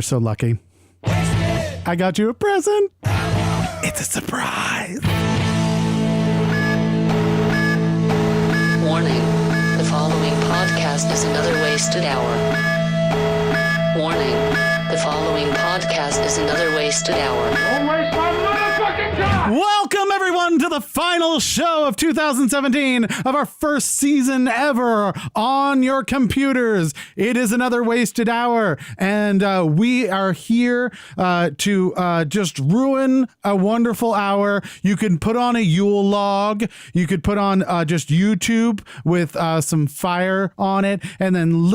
you're so lucky. I got you a present. It's a surprise. Warning. The following podcast is another wasted hour. Warning. The following podcast is another wasted hour. Don't waste my motherfucking time! Welcome, everyone, to the final show of 2017 of our first season ever on your computers. It is another wasted hour, and we are here to just ruin a wonderful hour. You can put on a Yule log. You could put on just YouTube with some fire on it, and then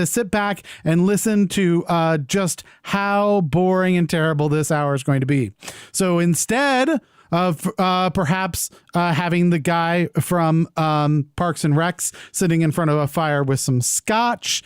sit back and listen to just how boring and terrible this hour is going to be. So instead of perhaps having the guy from Parks and Recs sitting in front of a fire with some scotch,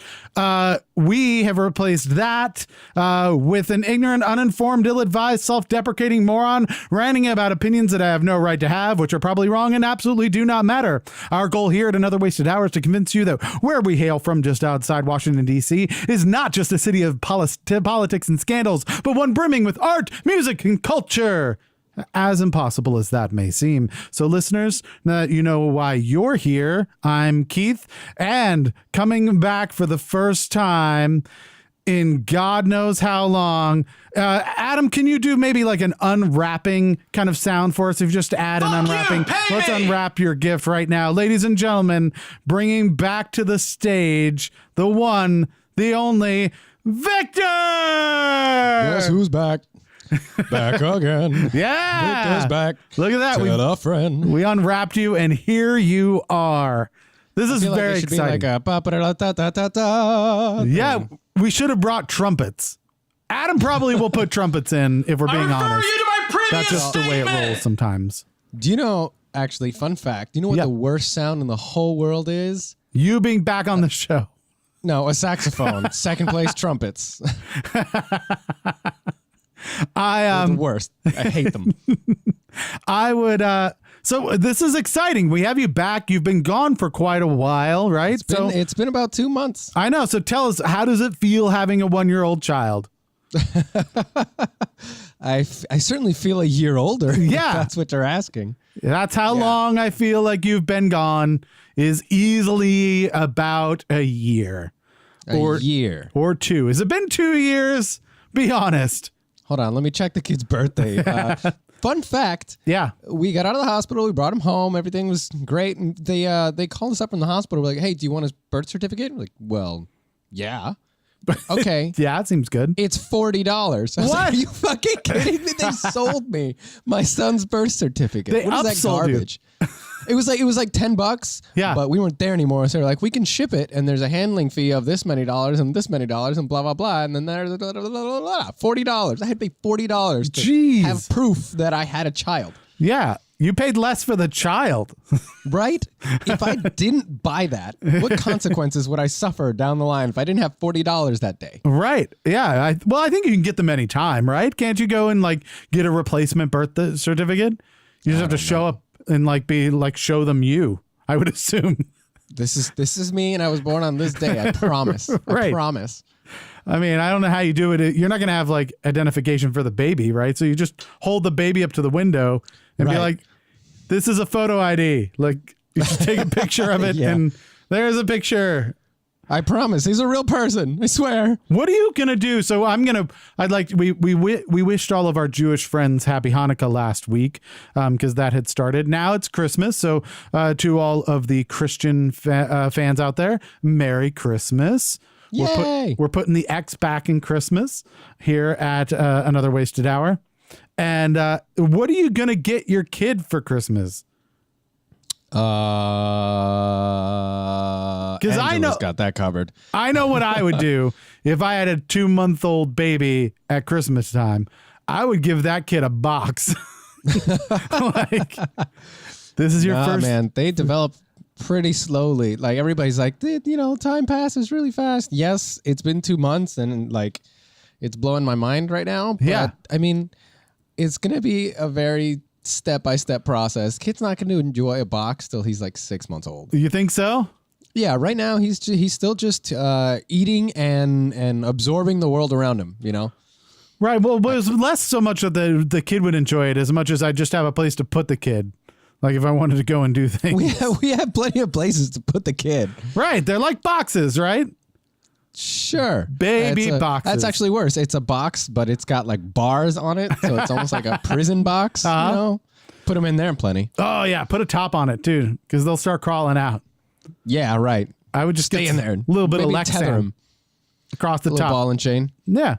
we have replaced that with an ignorant, uninformed, ill-advised, self-deprecating moron ranting about opinions that I have no right to have, which are probably wrong and absolutely do not matter. Our goal here at Another Wasted Hour is to convince you that where we hail from, just outside Washington, D.C., is not just a city of politics and scandals, but one brimming with art, music, and culture. As impossible as that may seem. So listeners, now that you know why you're here, I'm Keith, and coming back for the first time in God knows how long, Adam, can you do maybe like an unwrapping kind of sound for us? If you just add an unwrapping, let's unwrap your gift right now. Ladies and gentlemen, bringing back to the stage, the one, the only, Victor! Guess who's back? Back again. Yeah. Victor's back. Look at that. Tell a friend. We unwrapped you, and here you are. This is very like it should exciting. Be like a ba-ba-da-da-da-da-da. Yeah, we should have brought trumpets. Adam probably will put trumpets in if we're being honest. You to my previous That's just the way it statement! rolls sometimes. Do you know, actually, fun fact, do you know what Yeah. the worst sound in the whole world is? You being back on the show. No, a saxophone. Second place, trumpets. They're the worst. I hate them. I would so this is exciting. We have you back. You've been gone for quite a while, right? It's been about 2 months. I know. So tell us, how does it feel having a 1-year-old child? I certainly feel a year older. Yeah. If that's what you're asking. That's how long I feel like you've been gone, is easily about a year. A year. Or 2. Has it been 2 years? Be honest. Hold on, let me check the kid's birthday. Fun fact. Yeah. We got out of the hospital. We brought him home. Everything was great. And they called us up from the hospital. We're like, hey, do you want his birth certificate? We're like, well, yeah. Okay. Yeah, it seems good. It's $40. I was What? like, are you fucking kidding me? They sold me my son's birth certificate. They What is that upsold you. garbage? It was like $10. Yeah. But we weren't there anymore. So they're like, we can ship it, and there's a handling fee of this many dollars and this many dollars and blah blah blah. And then there's $40. I had to pay $40 to Jeez. have proof that I had a child. Yeah. You paid less for the child. Right? If I didn't buy that, what consequences would I suffer down the line if I didn't have $40 that day? Right. Yeah. I think you can get them anytime, right? Can't you go and like get a replacement birth certificate? You just have to show up and show them you, I would assume. This is me, and I was born on this day. I promise. Right. I promise. I mean, I don't know how you do it. You're not going to have like identification for the baby, right? So you just hold the baby up to the window and be Right. like, this is a photo ID. Like, you just take a picture of it Yeah. and there's a picture. I promise. He's a real person. I swear. What are you going to do? So we wished all of our Jewish friends happy Hanukkah last week because that had started. Now it's Christmas. So to all of the Christian fans out there, Merry Christmas. Yay. We're putting the X back in Christmas here at Another Wasted Hour. And what are you going to get your kid for Christmas? Because I know got that covered. I know what I would do if I had a 2-month-old baby at Christmas time. I would give that kid a box. Like, this is your first. Man, they develop pretty slowly. Like everybody's like, time passes really fast. Yes, it's been 2 months, and like, it's blowing my mind right now. But, Yeah. I mean, it's gonna be a very step-by-step process. Kid's not going to enjoy a box till he's like 6 months old. You think so? Yeah, right now he's still just eating and absorbing the world around him, you know? Right. Well, it was less so much that the kid would enjoy it as much as I just have a place to put the kid. Like if I wanted to go and do things. We have plenty of places to put the kid. Right. They're like boxes, right? Sure. Baby boxes. That's actually worse. It's a box, but it's got like bars on it. So it's almost like a prison box, you know? Put them in there plenty. Oh, yeah. Put a top on it, too, because they'll start crawling out. Yeah, right. I would just stay get in there. A little bit Maybe of tether Lexan him. across the A little top. ball and chain. Yeah.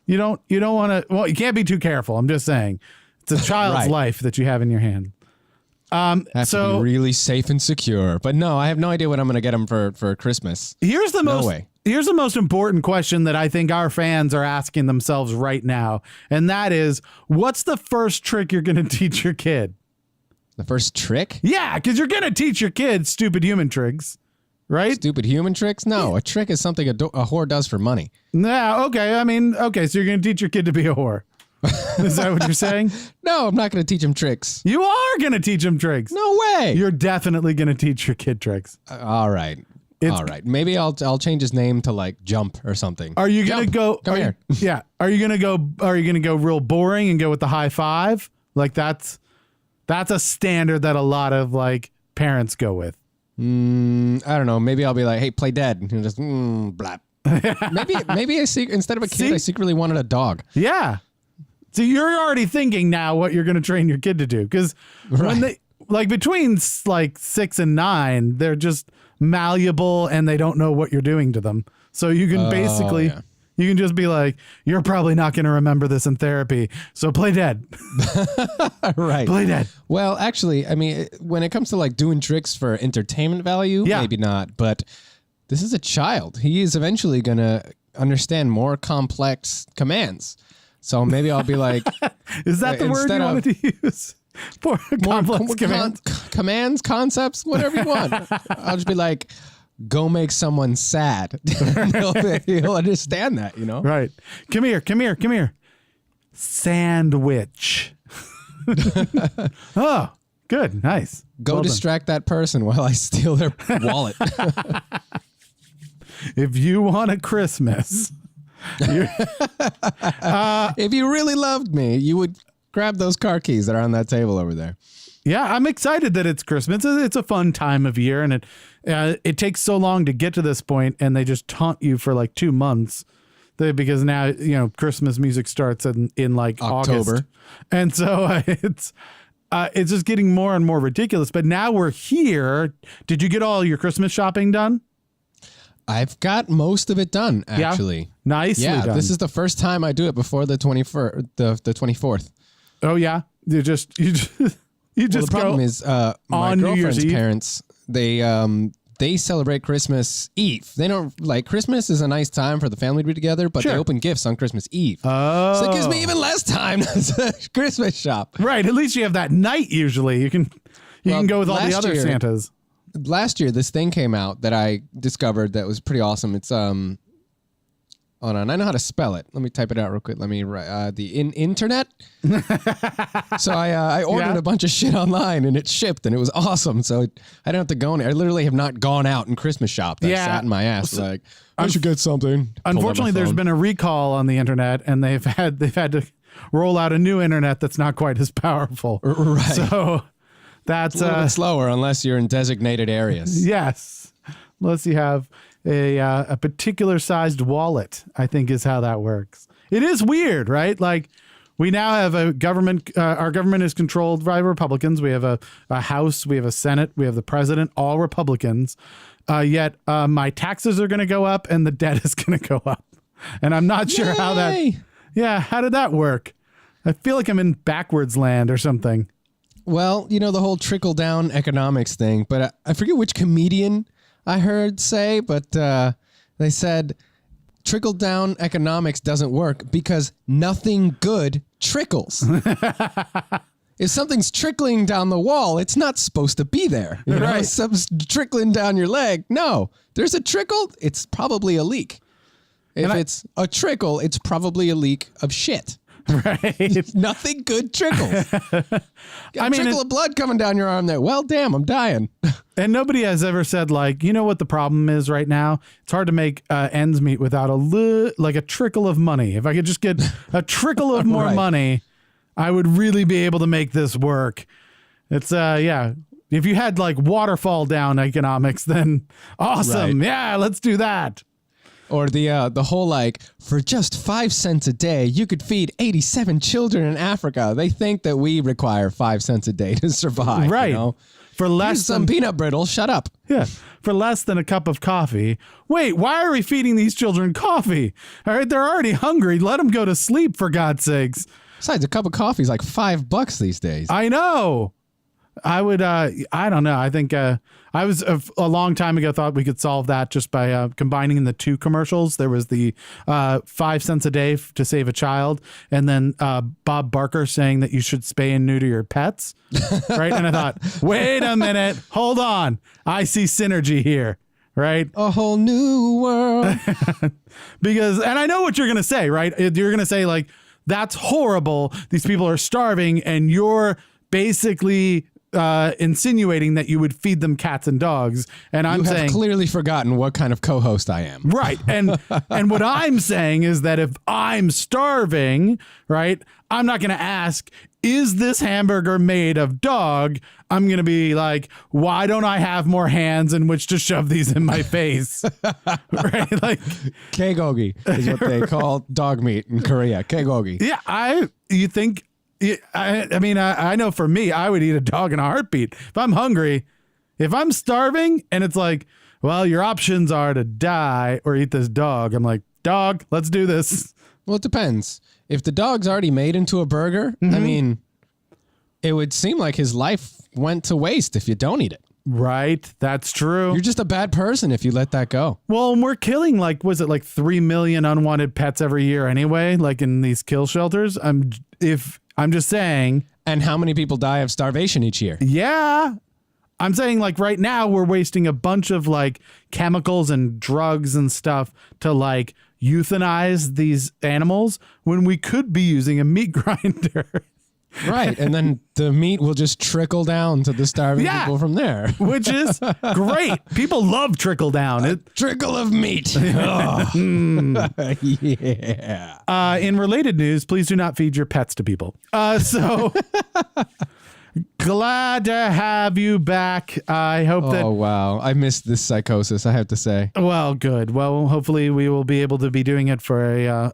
You don't want to. Well, you can't be too careful. I'm just saying. It's a child's Right. life that you have in your hand. Have to be really safe and secure. But no, I have no idea what I'm going to get him for Christmas. Here's the No most way. Here's the most important question that I think our fans are asking themselves right now, and that is, what's the first trick you're going to teach your kid? The first trick? Yeah, because you're going to teach your kids stupid human tricks, right? Stupid human tricks? No, a trick is something a whore does for money. Yeah, okay. I mean, okay, so you're going to teach your kid to be a whore. Is that what you're saying? No, I'm not going to teach him tricks. You are going to teach him tricks. No way. You're definitely going to teach your kid tricks. All right. All right. Maybe I'll change his name to like Jump or something. Are you going to go? Come here. Yeah. Are you going to go real boring and go with the high five? Like that's a standard that a lot of like parents go with. I don't know. Maybe I'll be like, hey, play dead. And he'll just blap. maybe instead of a kid, I secretly wanted a dog. Yeah. So you're already thinking now what you're going to train your kid to do, because when they like between like 6 and 9, they're just malleable and they don't know what you're doing to them. So you can you can just be like, you're probably not going to remember this in therapy, so play dead. Right. Play dead. Well, actually, I mean, when it comes to like doing tricks for entertainment value, maybe not. But this is a child. He is eventually going to understand more complex commands. So maybe I'll be like, is that the word you wanted to use? For complex commands? Commands, concepts, whatever you want. I'll just be like, go make someone sad. He'll understand that, you know? Right. Come here. Sandwich. Oh, good. Nice. Go Well done. distract that person while I steal their wallet. If you want a Christmas. If you really loved me, you would grab those car keys that are on that table over there. Yeah, I'm excited that it's Christmas. It's a fun time of year, and it takes so long to get to this point, and they just taunt you for like 2 months, because now Christmas music starts in like October. August, and so it's just getting more and more ridiculous. But now we're here. Did you get all your Christmas shopping done? I've got most of it done, actually. Yeah? Nicely done. This is the first time I do it before the 24th. Oh yeah, you just The problem is my on New Year's girlfriend's Eve? parents, they celebrate Christmas Eve. They don't like Christmas is a nice time for the family to be together, but they open gifts on Christmas Eve. Oh, So it gives me even less time to Christmas shop. right. At least you have that night. Usually, you can go with all the other Santas. Last year, this thing came out that I discovered that was pretty awesome. It's hold on, I know how to spell it. Let me type it out real quick. Let me write the internet. So I ordered a bunch of shit online and it shipped and it was awesome. So I didn't have to go in. I literally have not gone out and Christmas shopped. I sat in my ass like I should get something. Unfortunately, there's been a recall on the internet, and they've had to roll out a new internet that's not quite as powerful. Right. So that's a little bit slower unless you're in designated areas. Yes, unless you have a particular sized wallet, I think is how that works. It is weird, right? Like we now have a government. Our government is controlled by Republicans. We have a House. We have a Senate. We have the president. All Republicans. Yet my taxes are going to go up and the debt is going to go up. And I'm not sure how that. Yeah, how did that work? I feel like I'm in backwards land or something. Well, the whole trickle down economics thing, but I forget which comedian I heard say, but they said trickle down economics doesn't work because nothing good trickles. If something's trickling down the wall, it's not supposed to be there. Right. Something's trickling down your leg. No, there's a trickle. It's probably a leak. If it's a trickle, it's probably a leak of shit. Right. Nothing good trickles. Got a trickle of blood coming down your arm there. Well, damn, I'm dying. And nobody has ever said, like, you know what the problem is right now? It's hard to make ends meet without a trickle of money. If I could just get a trickle of more Right. money, I would really be able to make this work. It's, yeah. If you had like waterfall down economics, then awesome. Right. Yeah, let's do that. Or the whole like, for just 5 cents a day, you could feed 87 children in Africa. They think that we require 5 cents a day to survive. Right. You know? For less Here's some than peanut brittle. Shut up. Yeah, for less than a cup of coffee. Wait, why are we feeding these children coffee? All right, they're already hungry. Let them go to sleep, for God's sakes. Besides, a cup of coffee is like $5 these days. I know. I would, I don't know. I think I was a long time ago thought we could solve that just by combining the two commercials. There was the 5 cents a day to save a child, and then Bob Barker saying that you should spay and neuter your pets. Right. And I thought, wait a minute, hold on. I see synergy here. Right. A whole new world. Because, and I know what you're going to say, right? You're going to say, like, that's horrible. These people are starving, and you're basically insinuating that you would feed them cats and dogs. And I'm You have saying, clearly forgotten what kind of co-host I am. right. And what I'm saying is that if I'm starving, right, I'm not going to ask, is this hamburger made of dog? I'm going to be like, why don't I have more hands in which to shove these in my face? Right? Like, Kegogi is what they call dog meat in Korea. Kegogi. yeah, you think, I mean, I know for me, I would eat a dog in a heartbeat. If I'm hungry, if I'm starving and it's like, well, your options are to die or eat this dog. I'm like, dog, let's do this. Well, it depends. If the dog's already made into a burger, I mean, it would seem like his life went to waste if you don't eat it. Right. That's true. You're just a bad person if you let that go. Well, and we're killing was it like 3 million unwanted pets every year anyway, like in these kill shelters. I'm just saying. And how many people die of starvation each year? Yeah. I'm saying like right now we're wasting a bunch of like chemicals and drugs and stuff to like euthanize these animals when we could be using a meat grinder. Right. And then the meat will just trickle down to the starving Yeah. people from there. Which is great. People love trickle down. Trickle of meat. Oh. Yeah. In related news, please do not feed your pets to people. So glad to have you back. I hope that. Oh, wow. I missed this psychosis, I have to say. Well, good. Well, hopefully we will be able to be doing it for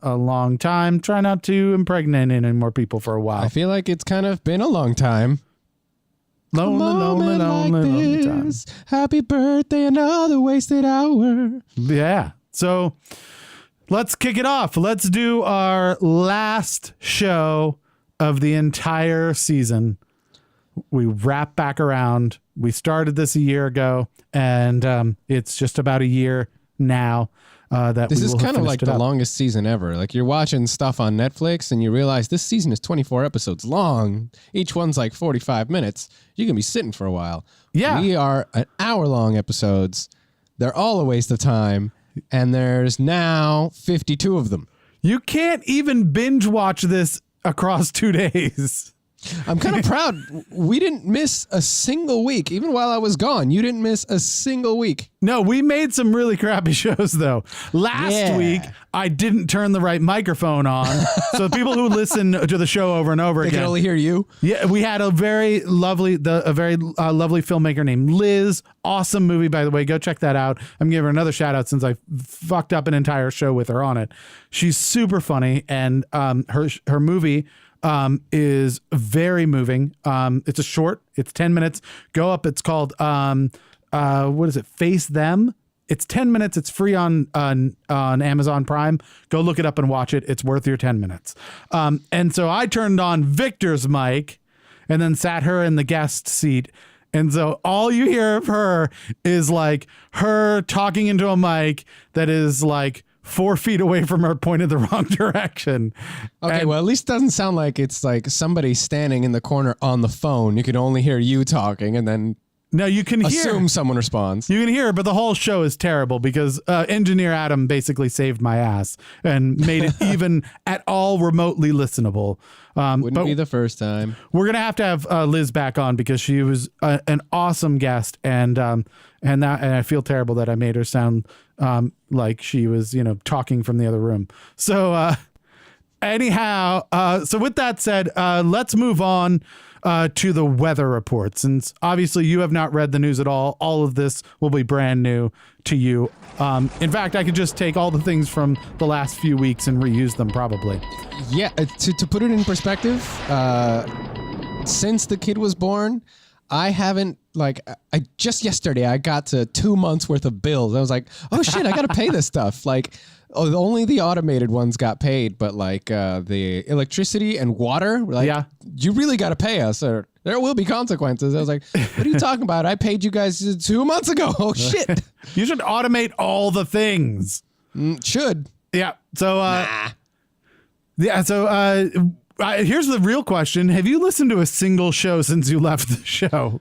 a long time. Try not to impregnate any more people for a while. I feel like it's kind of been a long time. Lonely time. This. Happy birthday, another wasted hour. Yeah. So let's kick it off. Let's do our last show of the entire season. We wrap back around. We started this a year ago, and it's just about a year now that This we is will have kind of like finished it the up. longest season ever. Like you're watching stuff on Netflix and you realize this season is 24 episodes long. Each one's like 45 minutes. You can be sitting for a while. Yeah. We are an hour-long episodes. They're all a waste of time. And there's now 52 of them. You can't even binge watch this across 2 days. I'm kind of proud. We didn't miss a single week. Even while I was gone, you didn't miss a single week. No, we made some really crappy shows, though. Last Yeah. week, I didn't turn the right microphone on. So people who listen to the show over and over They again. can only hear you. Yeah, we had a very lovely filmmaker named Liz. Awesome movie, by the way. Go check that out. I'm giving her another shout out since I fucked up an entire show with her on it. She's super funny, and her movie is very moving. It's a short. It's 10 minutes. Go up. It's called what is it? Face Them. It's 10 minutes. It's free on Amazon Prime. Go look it up and watch it. It's worth your 10 minutes. And so I turned on Victor's mic and then sat her in the guest seat. And so all you hear of her is like her talking into a mic that is like 4 feet away from her, pointed the wrong direction. Okay, And- well, at least it doesn't sound like it's like somebody standing in the corner on the phone. You can only hear you talking, and then No, you can hear. Assume someone responds. You can hear, but the whole show is terrible because engineer Adam basically saved my ass and made it even at all remotely listenable. Wouldn't be the first time. We're gonna have to have Liz back on because she was an awesome guest, and I feel terrible that I made her sound like she was talking from the other room. So anyhow, so with that said, let's move on to the weather report. Since obviously you have not read the news at all of this will be brand new to you. In fact, I could just take all the things from the last few weeks and reuse them probably. Yeah, to put it in perspective, since the kid was born, I haven't, I just yesterday I got to 2 months worth of bills. I was like, oh shit, I got to pay this stuff. Only the automated ones got paid, but the electricity and water, you really got to pay us or there will be consequences. I was like, what are you talking about? I paid you guys 2 months ago. Oh shit. You should automate all the things. Should. Yeah. So, here's the real question. Have you listened to a single show since you left the show?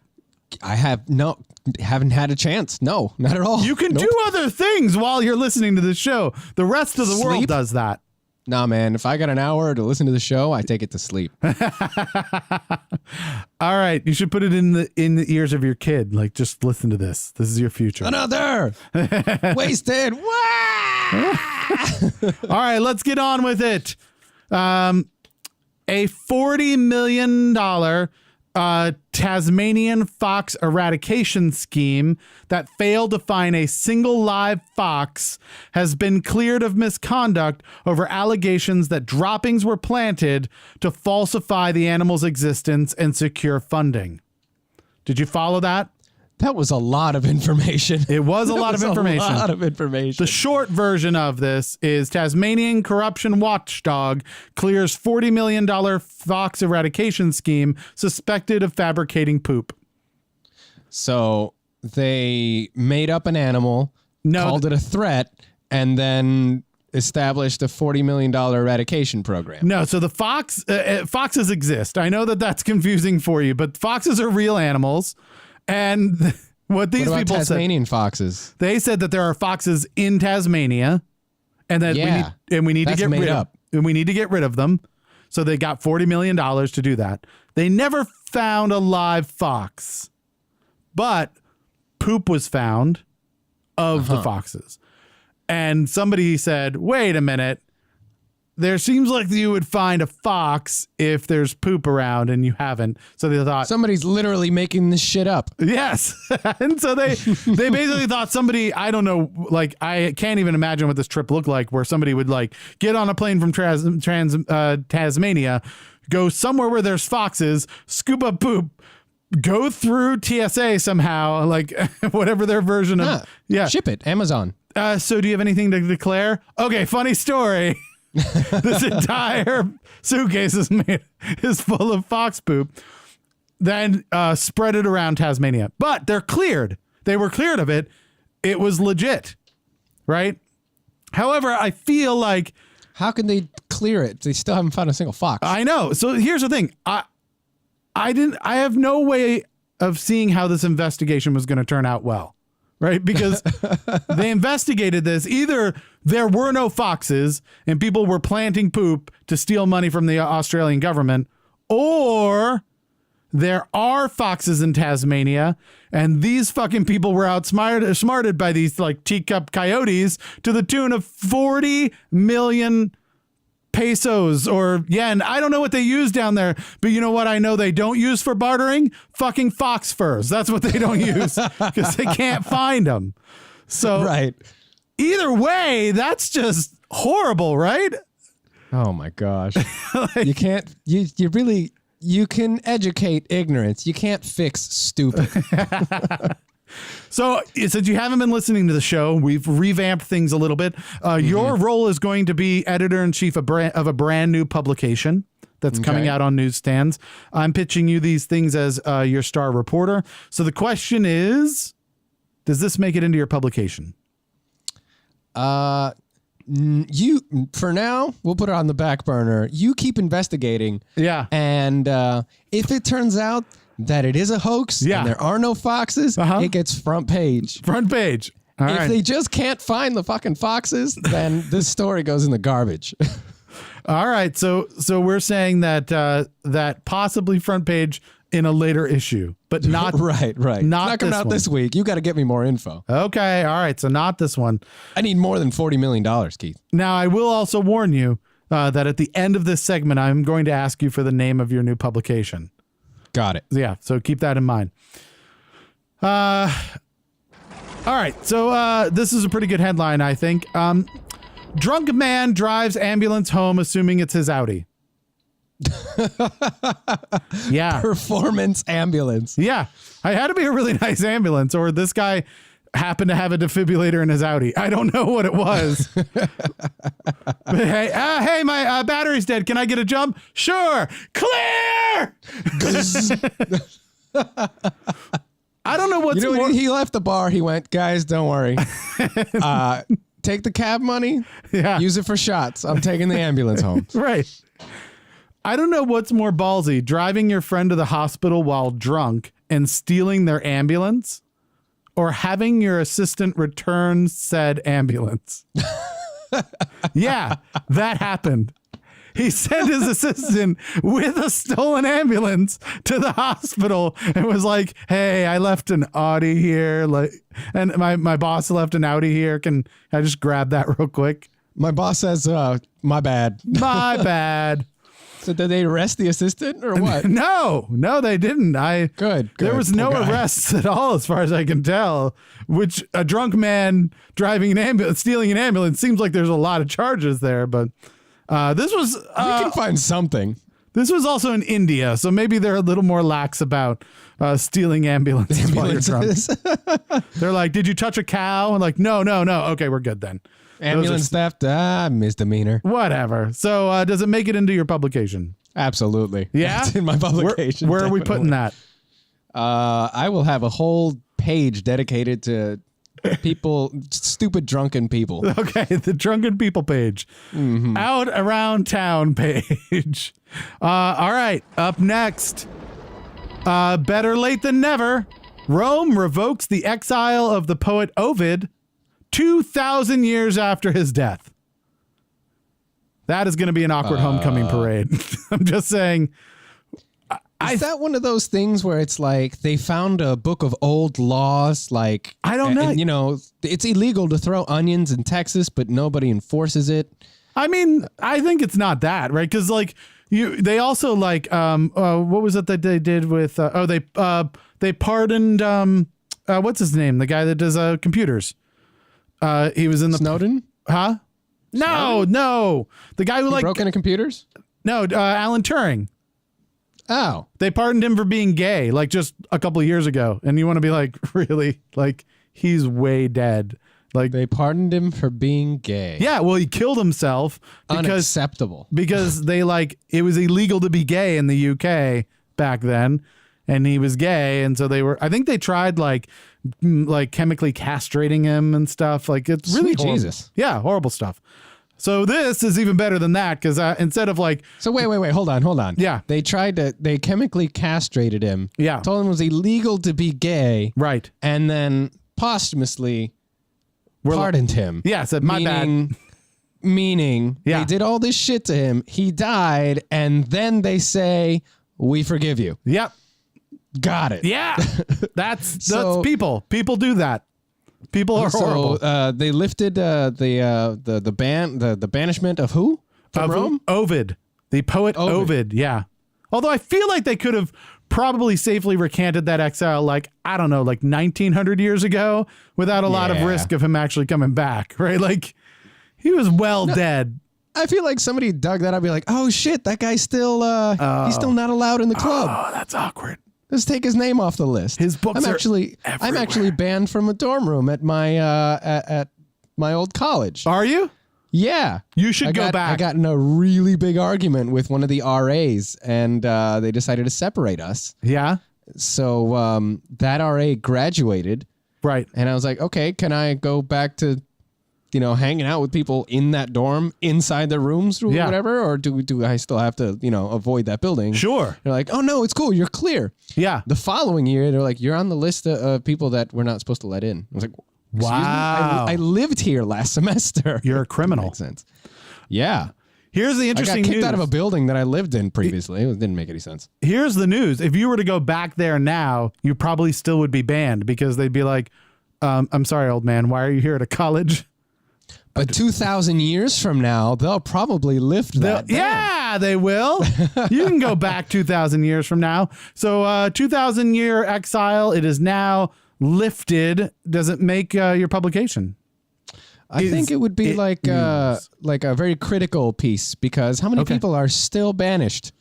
I haven't had a chance. No, not at all. You can do other things while you're listening to the show. The rest of the world does that. Nah, man. If I got an hour to listen to the show, I take it to sleep. All right. You should put it in the ears of your kid. Just listen to this. This is your future. Another wasted. All right. Let's get on with it. A $40 million Tasmanian fox eradication scheme that failed to find a single live fox has been cleared of misconduct over allegations that droppings were planted to falsify the animal's existence and secure funding. Did you follow that? That was a lot of information. It was a lot of information. A lot of information. The short version of this is Tasmanian corruption watchdog clears $40 million fox eradication scheme suspected of fabricating poop. So they made up an animal, called it a threat, and then established a $40 million eradication program. No, so the foxes exist. I know that that's confusing for you, but foxes are real animals. And what these people said, Tasmanian foxes? They said that there are foxes in Tasmania, and that we need to get rid of them. So they got $40 million to do that. They never found a live fox, but poop was found of the foxes. And somebody said, "Wait a minute. There seems like you would find a fox if there's poop around and you haven't." So they thought somebody's literally making this shit up. Yes. And so they basically thought somebody, I don't know, I can't even imagine what this trip looked like, where somebody would get on a plane from Tasmania, go somewhere where there's foxes, scoop up poop, go through TSA somehow, whatever their version of, ship it, Amazon. So do you have anything to declare? Okay. Funny story. This entire suitcase is full of fox poop, then spread it around Tasmania. But they're cleared. They were cleared of it. It was legit, right? However, I feel like... How can they clear it? They still haven't found a single fox. I know. So here's the thing. I have no way of seeing how this investigation was going to turn out well. Right? Because they investigated this. Either there were no foxes and people were planting poop to steal money from the Australian government, or there are foxes in Tasmania and these fucking people were outsmarted by these teacup coyotes to the tune of 40 million pesos or yen. I don't know what they use down there, but you know what I know they don't use for bartering? Fucking fox furs. That's what they don't use because they can't find them. So right. Either way, that's just horrible, right? Oh my gosh. You can't, you can educate ignorance. You can't fix stupid. So since you haven't been listening to the show, we've revamped things a little bit. Your role is going to be editor-in-chief of a brand new publication that's coming out on newsstands. I'm pitching you these things as your star reporter. So the question is, does this make it into your publication? For now, we'll put it on the back burner. You keep investigating. Yeah. And if it turns out that it is a hoax Yeah. and there are no foxes, it gets front page. Front page. All If right. they just can't find the fucking foxes, then this story goes in the garbage. All right. So we're saying that that possibly front page in a later issue, but not right. Not It's not coming this out one. this week. You got to get me more info. Okay. All right. So not this one. I need more than $40 million, Keith. Now I will also warn you that at the end of this segment, I'm going to ask you for the name of your new publication. Got it. Yeah. So keep that in mind. All right. So this is a pretty good headline, I think. Drunk man drives ambulance home, assuming it's his Audi. Yeah. Performance ambulance. Yeah. I had to be a really nice ambulance, or this guy happened to have a defibrillator in his Audi. I don't know what it was. But hey, my battery's dead. Can I get a jump? Sure. Clear. I don't know what's You know, more. when he left the bar, he went, guys, don't worry. Take the cab money. Yeah. Use it for shots. I'm taking the ambulance home. Right. I don't know what's more ballsy, driving your friend to the hospital while drunk and stealing their ambulance, or having your assistant return said ambulance. Yeah, that happened. He sent his assistant with a stolen ambulance to the hospital and was like, hey, I left an Audi here. And my boss left an Audi here. Can I just grab that real quick? My boss says, my bad. My bad. So did they arrest the assistant or what? No, they didn't. Good. There was no Poor guy. arrests at all, as far as I can tell. Which a drunk man driving an ambulance, stealing an ambulance, seems like there's a lot of charges there. But this was You can find something. this was also in India, so maybe they're a little more lax about stealing ambulances while you're drunk. They're like, "Did you touch a cow?" And like, "No." Okay, we're good then. Ambulance theft, misdemeanor. Whatever. So does it make it into your publication? Absolutely. Yeah? It's in my publication. Where are we definitely. putting that? I will have a whole page dedicated to people, stupid drunken people. Okay, the drunken people page. Out around town page. All right, up next. Better late than never. Rome revokes the exile of the poet Ovid 2,000 years after his death. That is going to be an awkward homecoming parade. I'm just saying. Is that one of those things where it's like they found a book of old laws? Like, I don't know. And, you know, it's illegal to throw onions in Texas, but nobody enforces it. I mean, I think it's not that, right? Because like they also like what was it that they did with they pardoned what's his name, the guy that does computers. He was in the Snowden? huh? No, the guy who like Broke into computers? no Alan Turing. Oh. They pardoned him for being gay, like just a couple of years ago, and you want to be like, really? Like he's way dead. Like They pardoned him for being gay. yeah, well, he killed himself because Unacceptable. they like it was illegal to be gay in the UK back then, and he was gay, and so I think they tried like chemically castrating him and stuff. Like it's really Sweet horrible. Jesus. Yeah, horrible stuff. So this is even better than that because instead of like So wait, hold on. Yeah. They chemically castrated him. Yeah. Told him it was illegal to be gay. right, And then posthumously pardoned him. yeah, said my bad. Meaning Yeah. they did all this shit to him. He died. And then they say, we forgive you. Yep, Got it. yeah, that's So- people. People do that. People are horrible. So they lifted the banishment of who? From Rome? Ovid, the poet Ovid. Yeah. Although I feel like they could have probably safely recanted that exile, like, I don't know, like 1900 years ago without a lot of Yeah. risk of him actually coming back, right? Like he was dead. I feel like somebody dug that up. Be like, oh shit, that guy's still he's still not allowed in the club. Oh, that's awkward. Let's take his name off the list. His books I'm are actually everywhere. banned from a dorm room at my at my old college. Are you? Yeah, You should go back. I got in a really big argument with one of the RAs, and they decided to separate us. Yeah. So that RA graduated, Right. and I was like, okay, can I go back to hanging out with people in that dorm inside their rooms or whatever? Or do I still have to, avoid that building? Sure. They're like, oh, no, it's cool. You're clear. Yeah. The following year, they're like, you're on the list of people that we're not supposed to let in. I was like, wow. I lived here last semester. You're a criminal. Makes sense. Yeah. Here's the interesting I got kicked news. out of a building that I lived in previously. It didn't make any sense. Here's the news. If you were to go back there now, you probably still would be banned because they'd be like, I'm sorry, old man, why are you here at a college? But 2,000 years from now, they'll probably lift that ban. Yeah, they will. You can go back 2,000 years from now. So 2,000-year exile, it is now lifted. Does it make your publication? I think it would be like a very critical piece because how many people are still banished?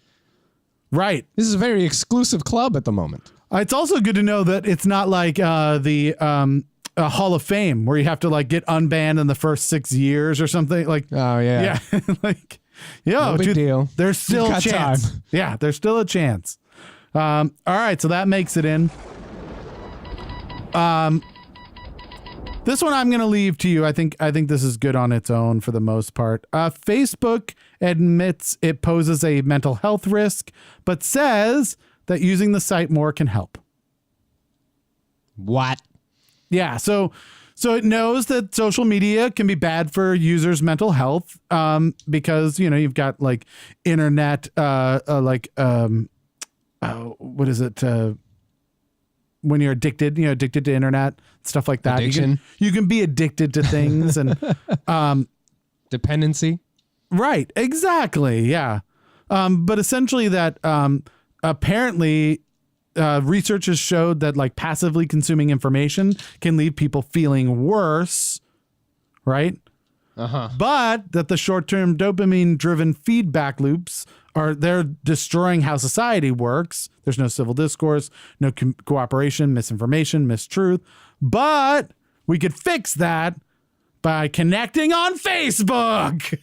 Right. This is a very exclusive club at the moment. It's also good to know that it's not like the Hall of Fame where you have to like get unbanned in the first 6 years or something. Like, oh yeah, like, yo, no big deal. There's still a chance. Time. Yeah, there's still a chance. All right, so that makes it in. This one I'm going to leave to you. I think this is good on its own for the most part. Facebook admits it poses a mental health risk, but says that using the site more can help. What? Yeah, so it knows that social media can be bad for users' mental health because, you've got like internet, what is it? When you're addicted, addicted to internet, stuff like that. Addiction. You can be addicted to things and dependency. Right. Exactly. Yeah. But essentially that apparently research has showed that like passively consuming information can leave people feeling worse. Right. But that the short-term dopamine-driven feedback loops they're destroying how society works. There's no civil discourse, no cooperation, misinformation, mistruth. But we could fix that by connecting on Facebook.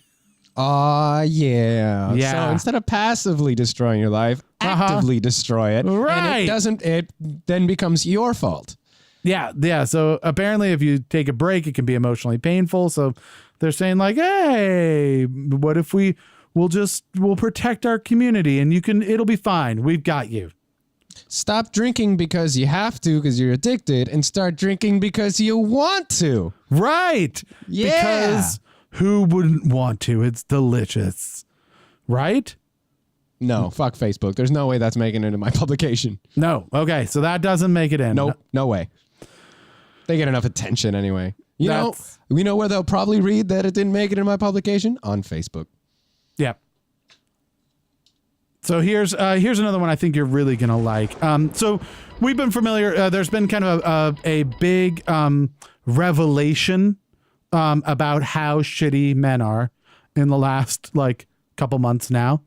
Yeah. So instead of passively destroying your life, actively destroy it. Right. And it then becomes your fault. Yeah. Yeah. So apparently if you take a break, it can be emotionally painful. So they're saying like, hey, what if we'll protect our community and it'll be fine. We've got you. Stop drinking because you have to, because you're addicted, and start drinking because you want to. Right. Yeah. Because who wouldn't want to? It's delicious. Right? No, fuck Facebook. There's no way that's making it in my publication. No. Okay. So that doesn't make it in. Nope. No way. They get enough attention anyway. You know where they'll probably read that it didn't make it in my publication? On Facebook. Yeah. So here's another one I think you're really gonna like. So we've been familiar. There's been kind of a big revelation about how shitty men are in the last like couple months now.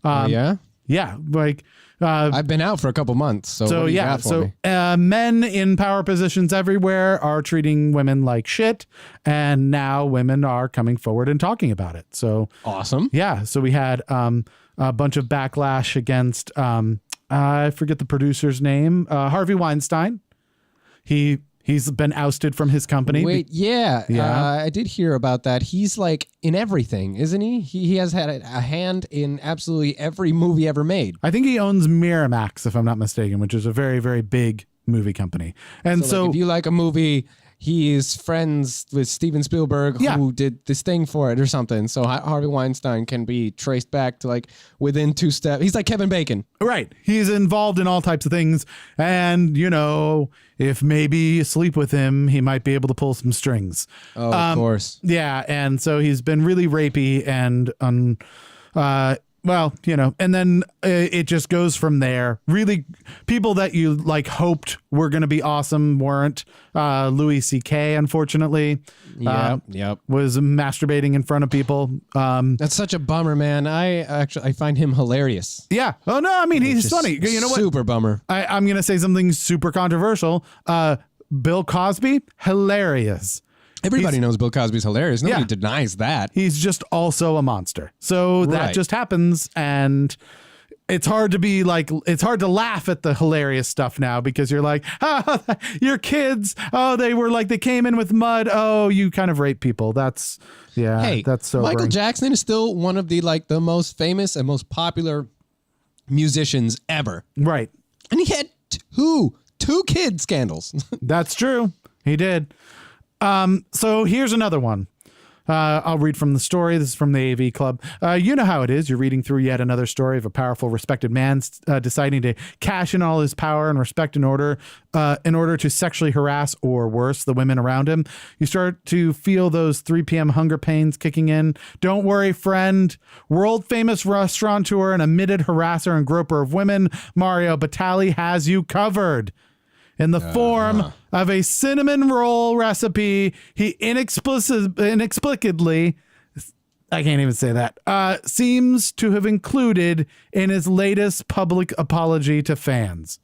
Yeah. Yeah, like I've been out for a couple months. So what do you got for me? Men in power positions everywhere are treating women like shit, and now women are coming forward and talking about it. So awesome. Yeah. So we had a bunch of backlash against I forget the producer's name, Harvey Weinstein. He's been ousted from his company. Wait, yeah. I did hear about that. He's like in everything, isn't he? He has had a hand in absolutely every movie ever made. I think he owns Miramax, if I'm not mistaken, which is a very, very big movie company. And so like, if you like a movie, he is friends with Steven Spielberg, who did this thing for it or something. So Harvey Weinstein can be traced back to like within 2 steps. He's like Kevin Bacon. Right. He's involved in all types of things. And, if maybe you sleep with him, he might be able to pull some strings. Oh, of course. Yeah. And so he's been really rapey and and then it just goes from there. Really, people that you like hoped were going to be awesome weren't. Louis C.K., unfortunately, was masturbating in front of people. That's such a bummer, man. I find him hilarious. Yeah. Oh no, I mean he's funny. You know what? Super bummer. I'm going to say something super controversial. Bill Cosby, hilarious. Everybody knows Bill Cosby's hilarious. Nobody denies that. He's just also a monster. So that just happens. And it's hard to laugh at the hilarious stuff now because you're like, oh, your kids, they came in with mud. Oh, you kind of rape people. That's sobering. Michael Jackson is still one of the most famous and most popular musicians ever. Right. And he had two kid scandals. That's true. He did. So here's another one. I'll read from the story. This is from the AV Club. You know how it is. You're reading through yet another story of a powerful, respected man deciding to cash in all his power and respect in order to sexually harass or worse the women around him. You start to feel those 3 p.m. hunger pains kicking in. Don't worry, friend. World famous restaurateur and admitted harasser and groper of women, Mario Batali, has you covered. In the form of a cinnamon roll recipe, he inexplicably, I can't even say that, seems to have included in his latest public apology to fans.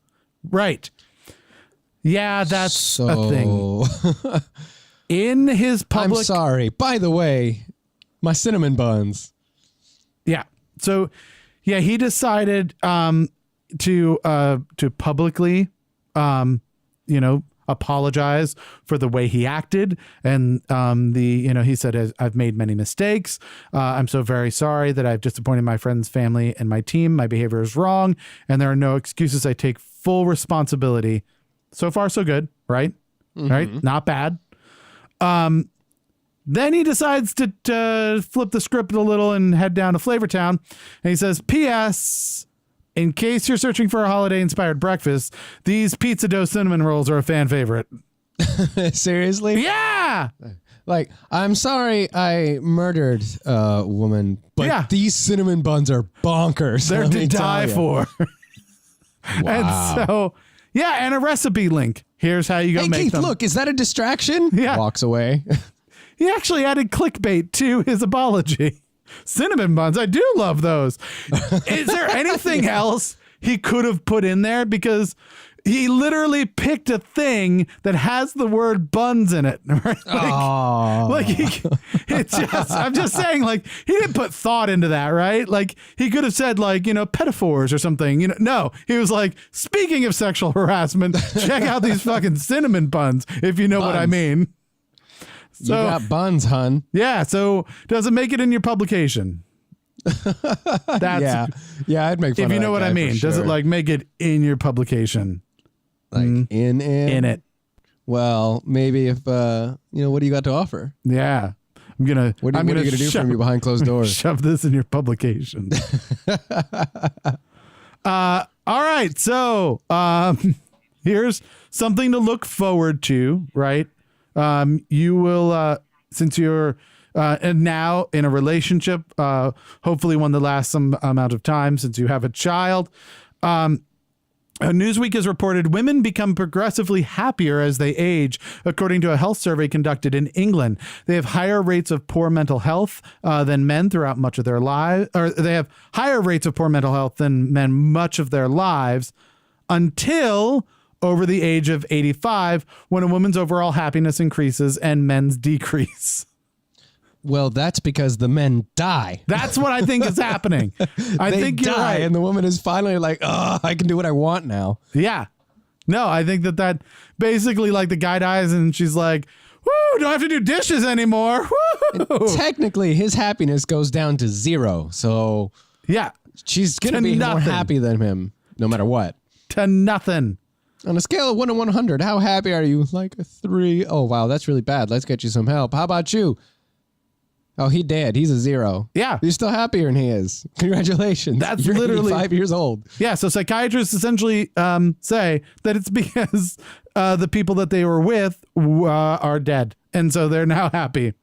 Right. Yeah, that's a thing. In his public... I'm sorry. By the way, my cinnamon buns. Yeah. So, yeah, he decided to publicly... apologize for the way he acted. And, he said, I've made many mistakes. I'm so very sorry that I've disappointed my friends, family, and my team. My behavior is wrong, and there are no excuses. I take full responsibility. So far, so good, right? Mm-hmm. Right? Not bad. Then he decides to flip the script a little and head down to Flavortown. And he says, P.S., in case you're searching for a holiday-inspired breakfast, these pizza dough cinnamon rolls are a fan favorite. Seriously? Yeah! I'm sorry I murdered a woman, but these cinnamon buns are bonkers. They're to die for. Wow. And so, and a recipe link. Here's how you go make Keith, them. look, is that a distraction? Yeah. Walks away. He actually added clickbait to his apology. Cinnamon buns. I do love those. Is there anything else he could have put in there? Because he literally picked a thing that has the word buns in it. Right? I'm just saying, he didn't put thought into that, right? He could have said, pedophores or something. No, he was like, speaking of sexual harassment, check out these fucking cinnamon buns, if you know what I mean. So, you got buns, hun. Yeah. So does it make it in your publication? Yeah, I'd make fun of if you know what I mean. Sure. Does it make it in your publication? In it. Well, maybe if what do you got to offer? Yeah. What are you gonna do for me behind closed doors? Shove this in your publication. All right. So here's something to look forward to, right? You will, since you're now in a relationship, hopefully one that lasts some amount of time since you have a child. Newsweek has reported women become progressively happier as they age, according to a health survey conducted in England. They have higher rates of poor mental health than men throughout much of their lives, or they have higher rates of poor mental health than men much of their lives until over the age of 85, when a woman's overall happiness increases and men's decrease. Well, that's because the men die. That's what I think is happening. I think you're right. And the woman is finally like, oh, I can do what I want now. Yeah. No, I think that basically the guy dies and she's like, woo, don't have to do dishes anymore. Woo! Technically, his happiness goes down to 0. So yeah, she's going to be more happy than him no matter what. To nothing. On a scale of 1 to 100, how happy are you? Like a 3. Oh, wow, that's really bad. Let's get you some help. How about you? Oh, he dead. He's a 0. Yeah. You're still happier than he is. Congratulations. You're literally 5 years old. Yeah. So psychiatrists essentially say that it's because the people that they were with are dead. And so they're now happy.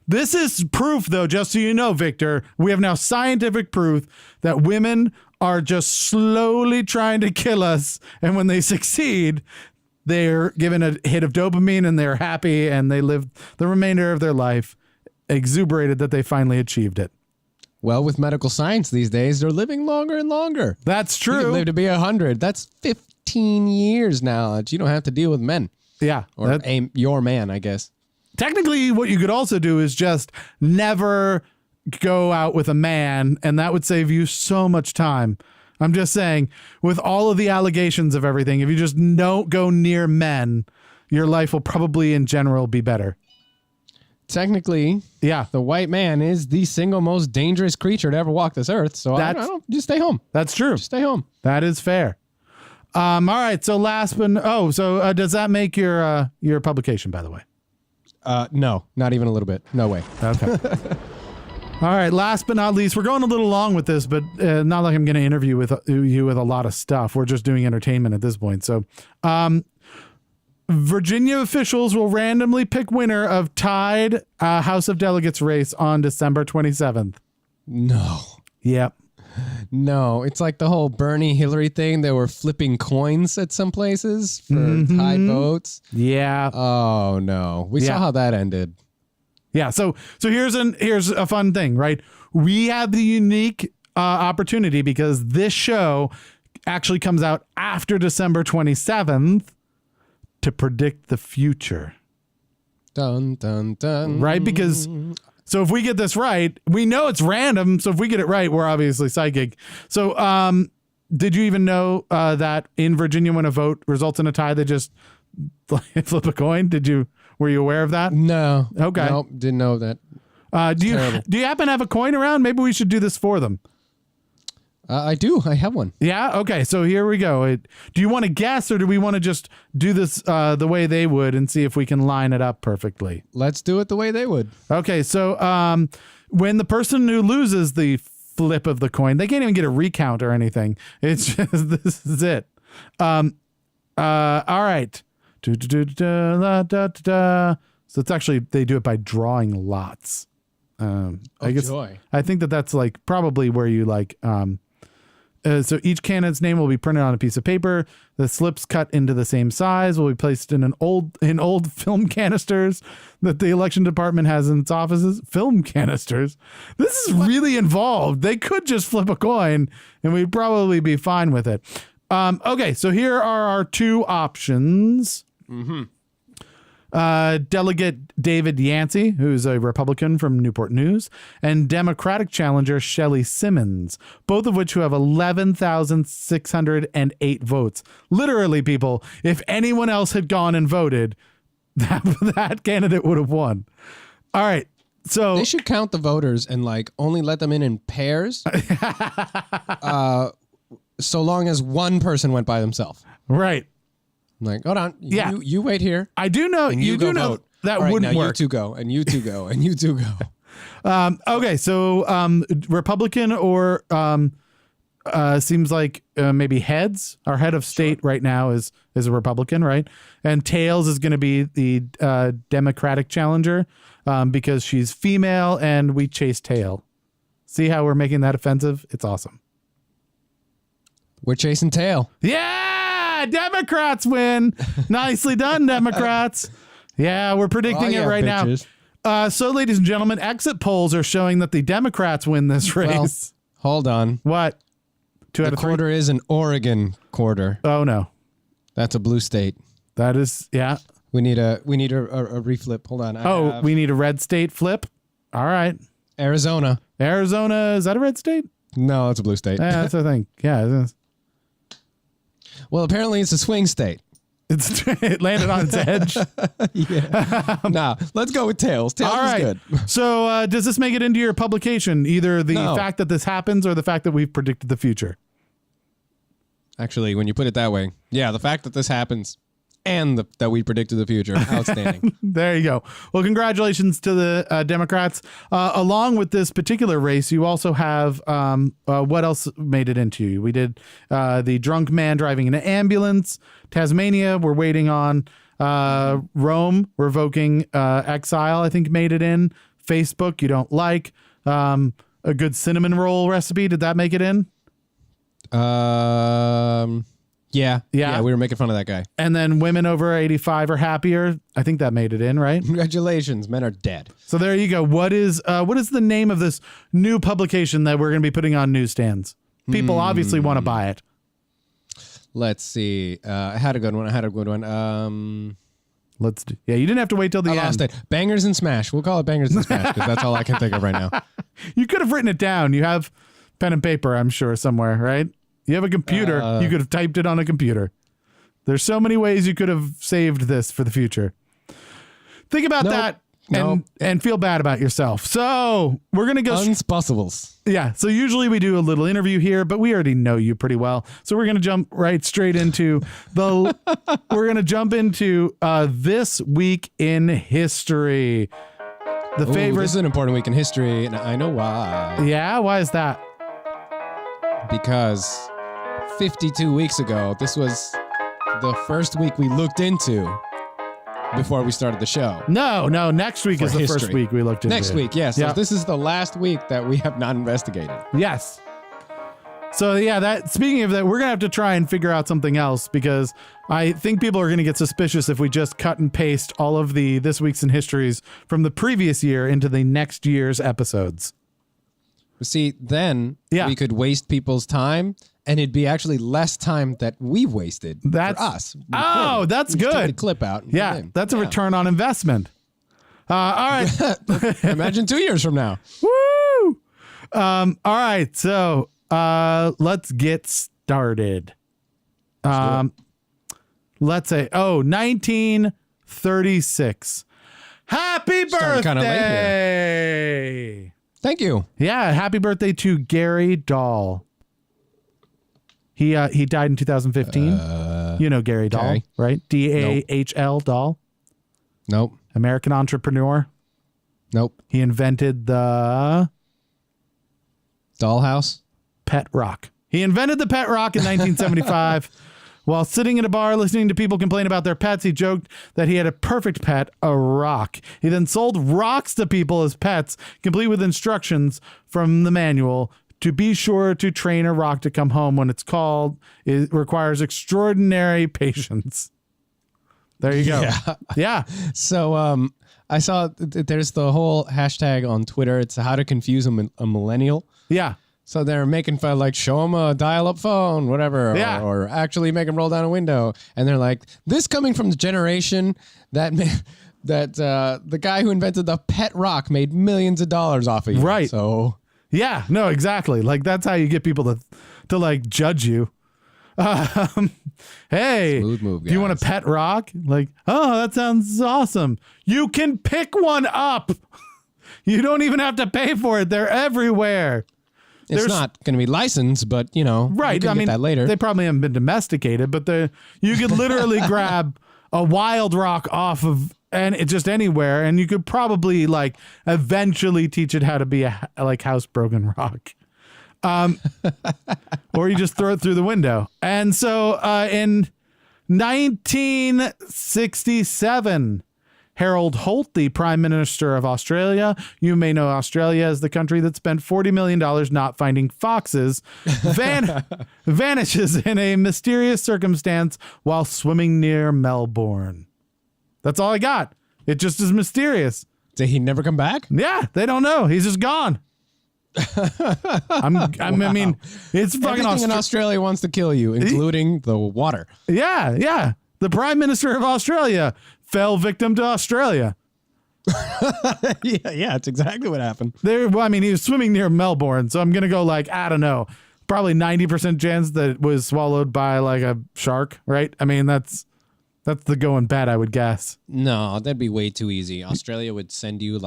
This is proof, though, just so you know, Victor, we have now scientific proof that women are just slowly trying to kill us. And when they succeed, they're given a hit of dopamine and they're happy and they live the remainder of their life exuberated that they finally achieved it. Well, with medical science these days, they're living longer and longer. That's true. You can live to be 100. That's 15 years now that you don't have to deal with men. Yeah. Or your man, I guess. Technically, what you could also do is just never go out with a man, and that would save you so much time. I'm just saying, with all of the allegations of everything, if you just don't go near men, your life will probably in general be better. Technically, Yeah, the white man is the single most dangerous creature to ever walk this earth. So I don't just stay home. that's true. Just stay home. That is fair. All right. So last but does that make your publication, by the way? No, not even a little bit. No way. Okay. All right. Last but not least, we're going a little long with this, but not like I'm going to interview with you with a lot of stuff. We're just doing entertainment at this point. So, Virginia officials will randomly pick winner of tied House of Delegates race on December 27th. No. Yep. No, it's like the whole Bernie Hillary thing. They were flipping coins at some places for tied votes. Yeah. Oh no, we saw how that ended. Yeah. So here's a fun thing, right? We have the unique opportunity because this show actually comes out after December 27th to predict the future. Dun dun dun. Right? Because so if we get this right, we know it's random. So if we get it right, we're obviously psychic. So did you even know that in Virginia, when a vote results in a tie, they just flip a coin? Were you aware of that? No. Okay. Nope, didn't know that. Do you happen to have a coin around? Maybe we should do this for them. I do. I have one. Yeah. Okay. So here we go. Do you want to guess, or do we want to just do this the way they would and see if we can line it up perfectly? Let's do it the way they would. Okay. So when the person who loses the flip of the coin, they can't even get a recount or anything. It's just this is it. All right. So it's actually they do it by drawing lots. I guess joy. I think that's like probably where you like. So each candidate's name will be printed on a piece of paper. The slips cut into the same size will be placed in old film canisters that the election department has in its offices. Film canisters. This is really involved. They could just flip a coin and we'd probably be fine with it. Okay, so here are our two options. Delegate David Yancey, who's a Republican from Newport News, and Democratic challenger Shelley Simmons, both of which who have 11,608 votes. Literally, people, if anyone else had gone and voted, that candidate would have won. All right. So They should count the voters and like only let them in pairs. So long as one person went by themselves. right. I'm like, hold on. Yeah. You wait here. I do know And you go do know vote. that All right, wouldn't now work. You two go, and you two go, and you two go. Okay, so Republican or seems like maybe heads. Our head of state right now is a Republican, right? And Tails is going to be the Democratic challenger because she's female and we chase tail. See how we're making that offensive? It's awesome. We're chasing tail. Yeah, Democrats win. Nicely done, Democrats. Yeah, we're predicting it right bitches. now. So, ladies and gentlemen, exit polls are showing that the Democrats win this race. Well, hold on. What? 2 out The of 3? quarter is an Oregon quarter. Oh no, That's a blue state. that is yeah. We need a reflip. Hold on. We need a red state flip. All right, Arizona. Arizona, is that a red state? No, it's a blue state. Yeah, that's the thing. Yeah, it is. Well, apparently it's a swing state. It landed on its edge. Nah, let's go with tails. Tails All right. is good. So, does this make it into your publication? Either the No. fact that this happens or the fact that we've predicted the future. Actually, when you put it that way, yeah, the fact that this happens and that we predicted the future, outstanding. There you go. Well, congratulations to the Democrats. Along with this particular race, you also have what else made it into you? We did the drunk man driving an ambulance. Tasmania, we're waiting on. Rome, revoking exile, I think made it in. Facebook, you don't like. A good cinnamon roll recipe, did that make it in? Yeah, Yeah. we were making fun of that guy. And then women over 85 are happier. I think that made it in, right? Congratulations, men are dead. So there you go. What is the name of this new publication that we're going to be putting on newsstands? People obviously want to buy it. Let's see. I had a good one. Let's do. Yeah, you didn't have to wait till the I end. lost it. Bangers and Smash. We'll call it Bangers and Smash because that's all I can think of right now. You could have written it down. You have pen and paper, I'm sure, somewhere, right? You have a computer. You could have typed it on a computer. There's so many ways you could have saved this for the future. Think about that and feel bad about yourself. So we're going to go. Unspossibles. Yeah. So usually we do a little interview here, but we already know you pretty well. So we're going to jump right straight into this week in history. This is an important week in history, and I know why. Yeah. Why is that? Because 52 weeks ago, this was the first week we looked into before we started the show. No. Next week is the first week we looked into. Next week, yes. Yeah. So this is the last week that we have not investigated. Yes. So speaking of that, we're going to have to try and figure out something else because I think people are going to get suspicious if we just cut and paste all of the This Week's in Histories from the previous year into the next year's episodes. See, then we could waste people's time, and it'd be actually less time that we wasted for us. Oh, that's good. Take the clip out. Yeah, that's a return on investment. All right. Imagine 2 years from now. Woo! All right, so let's get started. Let's say, 1936. Happy birthday! Kinda late here. Thank you. Yeah, happy birthday to Gary Dahl. He died in 2015. You know Gary Dahl, right? Dahl, Dahl. Nope. American entrepreneur. Nope. He invented the Dollhouse. Pet rock. He invented the pet rock in 1975. While sitting in a bar listening to people complain about their pets, he joked that he had a perfect pet, a rock. He then sold rocks to people as pets, complete with instructions from the manual. To be sure to train a rock to come home when it's called, it requires extraordinary patience. There you go. Yeah. So I saw there's the whole hashtag on Twitter. It's how to confuse a millennial. Yeah. So they're making fun, like, show them a dial-up phone, whatever, or actually make them roll down a window. And they're like, this coming from the generation that the guy who invented the pet rock made millions of dollars off of you. Right. So yeah, no, exactly. Like, that's how you get people to like judge you. Hey, smooth move, guys. Do you want a pet rock? Like, oh, that sounds awesome. You can pick one up. You don't even have to pay for it. They're everywhere. It's not going to be licensed, but, right. You can get that later. They probably haven't been domesticated, but you could literally grab a wild rock off of just anywhere, and you could probably like eventually teach it how to be a housebroken rock. Or you just throw it through the window. And so in 1967, Harold Holt, the Prime Minister of Australia, you may know Australia as the country that spent $40 million not finding foxes, vanishes in a mysterious circumstance while swimming near Melbourne. That's all I got. It just is mysterious. Did he never come back? Yeah, they don't know. He's just gone. I mean, it's fucking everything in Australia wants to kill you, including the water. Yeah. The Prime Minister of Australia fell victim to Australia. Yeah, it's exactly what happened. He was swimming near Melbourne, so I'm gonna go I don't know, probably 90% chance that it was swallowed by like a shark, right? I mean, that's the going bet, I would guess. No, that'd be way too easy. Australia would send you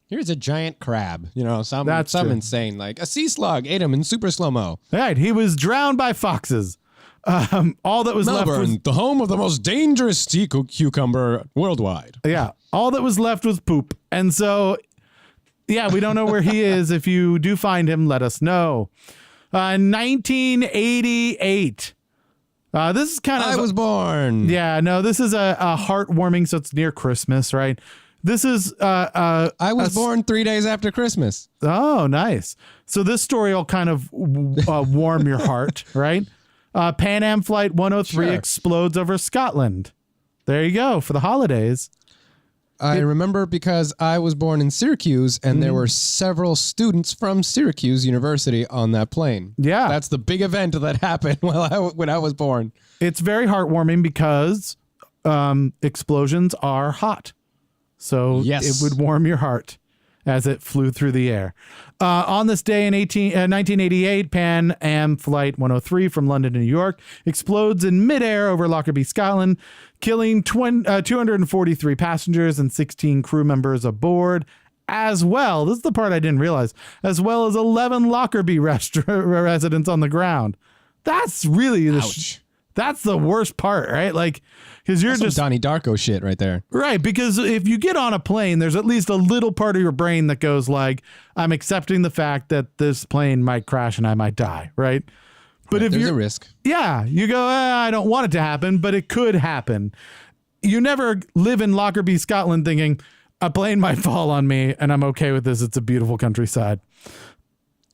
here's a giant crab, some insane, like a sea slug ate him in super slow-mo. Right, he was drowned by foxes. All that was Melbourne, left was the home of the most dangerous sea cucumber worldwide. Yeah, all that was left was poop. And so, yeah, we don't know where he is. If you do find him, let us know. 1988. This is kind of... I was born. Yeah, no, this is a heartwarming, so it's near Christmas, right? This is... I was born 3 days after Christmas. Oh, nice. So this story will kind of warm your heart, right? Pan Am Flight 103 explodes over Scotland. There you go, for the holidays. I remember because I was born in Syracuse, and there were several students from Syracuse University on that plane. Yeah. That's the big event that happened when I was born. It's very heartwarming because explosions are hot. So it would warm your heart. as it flew through the air. On this day in 1988, Pan Am Flight 103 from London to New York explodes in midair over Lockerbie, Scotland, killing 243 passengers and 16 crew members aboard. As well, this is the part I didn't realize, as well as 11 Lockerbie residents on the ground. That's really that's the worst part, right? Like, because you're just Donnie Darko shit right there. Right, because if you get on a plane, there's at least a little part of your brain that goes like, I'm accepting the fact that this plane might crash and I might die, right? But if There's you're a risk. Yeah, you go, I don't want it to happen, but it could happen. You never live in Lockerbie, Scotland thinking a plane might fall on me and I'm okay with this. It's a beautiful countryside.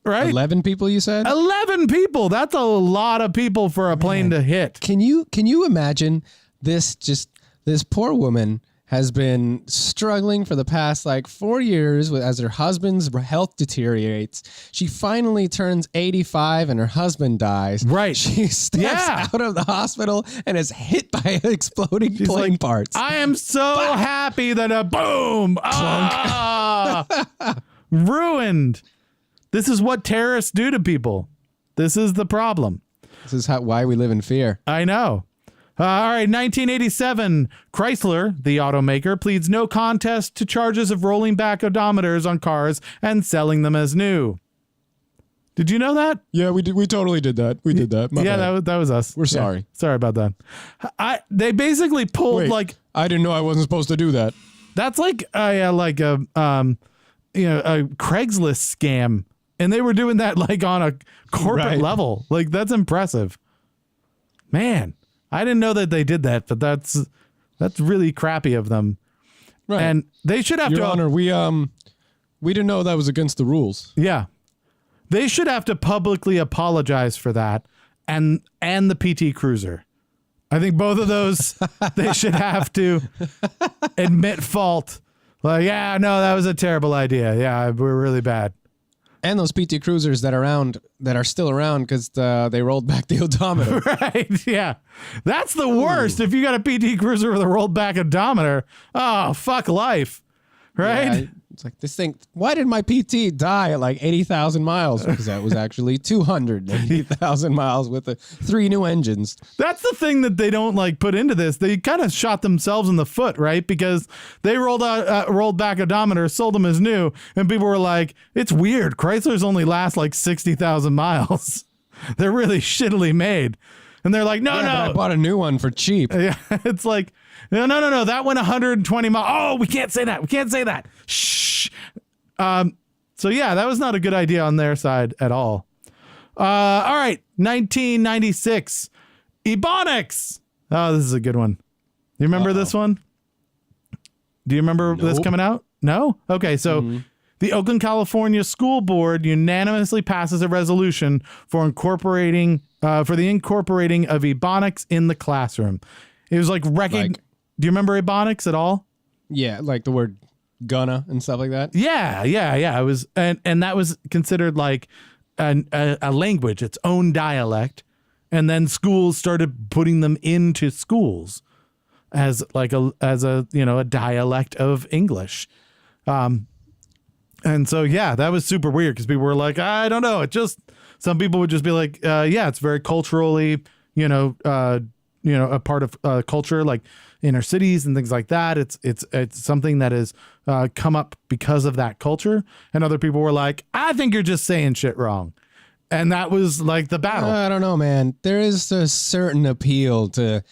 Right? 11 people, you said? 11 people. That's a lot of people for a plane to hit. Can you imagine this poor woman has been struggling for the past like 4 years as her husband's health deteriorates. She finally turns 85 and her husband dies. Right. She steps out of the hospital and is hit by exploding plane parts. I am so happy that a boom. Ruined. This is what terrorists do to people. This is the problem. This is why we live in fear. I know. All right, 1987, Chrysler, the automaker, pleads no contest to charges of rolling back odometers on cars and selling them as new. Did you know that? Yeah, we did. We totally did that. We did that. That was us. We're sorry. Sorry about that. They basically pulled I didn't know I wasn't supposed to do that. That's like a Craigslist scam. And they were doing that like on a corporate level. Like, that's impressive. Man, I didn't know that they did that, but that's really crappy of them. Right. And they should have Your Honor, we didn't know that was against the rules. Yeah. They should have to publicly apologize for that and the PT Cruiser. I think both of those they should have to admit fault. Like, yeah, no, that was a terrible idea. Yeah, we're really bad. And those PT Cruisers that are still around because they rolled back the odometer. Right, yeah. That's the worst. If you got a PT Cruiser with a rolled back odometer, oh, fuck life. Right? Yeah, it's like this thing. Why did my PT die at like 80,000 miles? Because that was actually 280,000 miles with 3 new engines. That's the thing that they don't like put into this. They kind of shot themselves in the foot, right? Because they rolled back odometer, sold them as new, and people were like, "It's weird. Chryslers only last like 60,000 miles. They're really shittily made." And they're like, "No, but I bought a new one for cheap." Yeah, it's like, no. That went 120 miles. Oh, we can't say that. We can't say that. Shh. So yeah, that was not a good idea on their side at all. All right, 1996, Ebonics. Oh, this is a good one. You remember this one? Do you remember this coming out? No? Okay, so the Oakland, California School Board unanimously passes a resolution for the incorporating of Ebonics in the classroom. It was like do you remember Ebonics at all? Yeah, like the word gonna and stuff like that. Yeah. It was, and that was considered like a language, its own dialect, and then schools started putting them into schools as like a dialect of English. And so that was super weird because people were like, I don't know, some people would just be like, it's very culturally, a part of culture, like inner cities and things like that. It's something that has come up because of that culture. And other people were like, I think you're just saying shit wrong. And that was like the battle. I don't know, man. There is a certain appeal to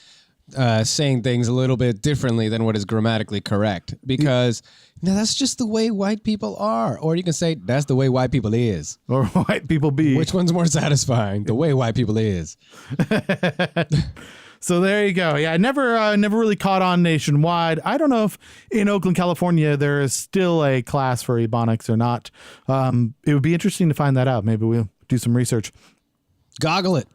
saying things a little bit differently than what is grammatically correct, because that's just the way white people are. Or you can say that's the way white people is. Or white people be. Which one's more satisfying? The way white people is. So there you go. Yeah, I never really caught on nationwide. I don't know if in Oakland, California, there is still a class for Ebonics or not. It would be interesting to find that out. Maybe we'll do some research. Goggle it.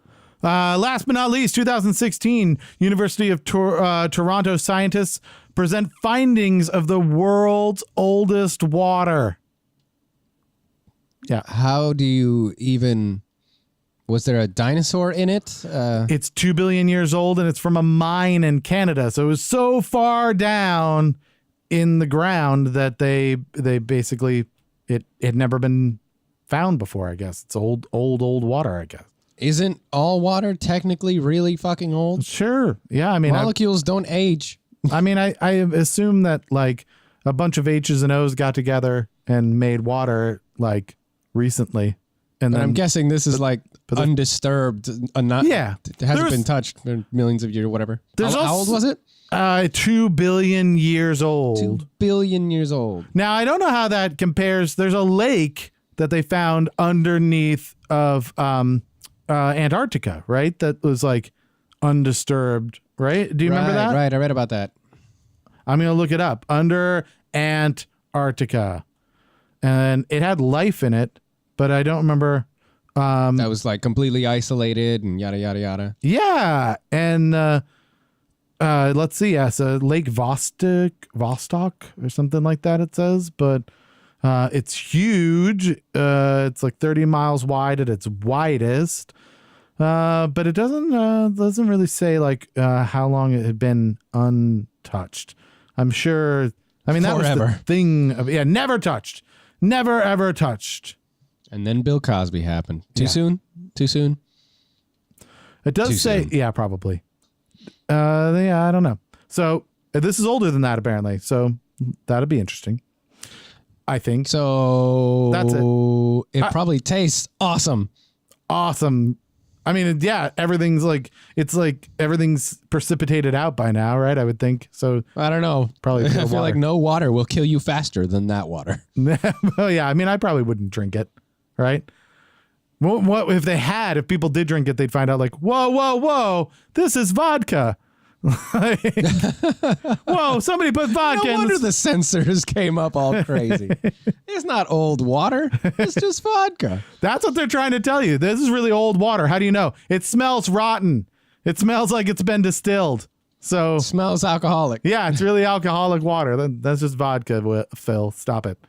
Last but not least, 2016, University of Toronto scientists present findings of the world's oldest water. Yeah. How do you even... Was there a dinosaur in it? It's 2 billion years old, and it's from a mine in Canada. So it was so far down in the ground that they basically it had never been found before. I guess it's old water. I guess. Isn't all water technically really fucking old? Sure. Yeah. I mean, molecules don't age. I mean, I assume that like a bunch of H's and O's got together and made water like recently, and then I'm guessing this is like undisturbed. Not, yeah, it hasn't been touched for millions of years or whatever. How old was it? 2 billion years old. 2 billion years old. Now I don't know how that compares. There's a lake that they found underneath of Antarctica, right? That was like undisturbed, right? Do you remember that? Right, I read about that. I'm going to look it up. Under Antarctica. And it had life in it, but I don't remember. That was like completely isolated and yada, yada, yada. Yeah. And let's see. Yeah, so Lake Vostok or something like that it says. But it's huge. It's like 30 miles wide at its widest. But it doesn't really say like how long it had been untouched. I'm sure. I mean, that Forever. was the thing of never touched, never ever touched. And then Bill Cosby happened. Too soon? It does say, yeah, probably. Yeah, I don't know. So this is older than that apparently. So that'd be interesting. I think. So that's it. It probably tastes awesome. Awesome. I mean, yeah, everything's precipitated out by now, right? I would think. So I don't know. Probably. I feel like no water will kill you faster than that water. Well, yeah. I mean, I probably wouldn't drink it, right? What if they had? If people did drink it, they'd find out like, whoa, this is vodka. Whoa, somebody put vodka No in wonder this. the sensors came up all crazy. It's not old water. It's just vodka. That's what they're trying to tell you. This is really old water. How do you know? It smells rotten. It smells like it's been distilled. So It smells alcoholic. yeah, it's really alcoholic water. That's just vodka, Phil. Stop it.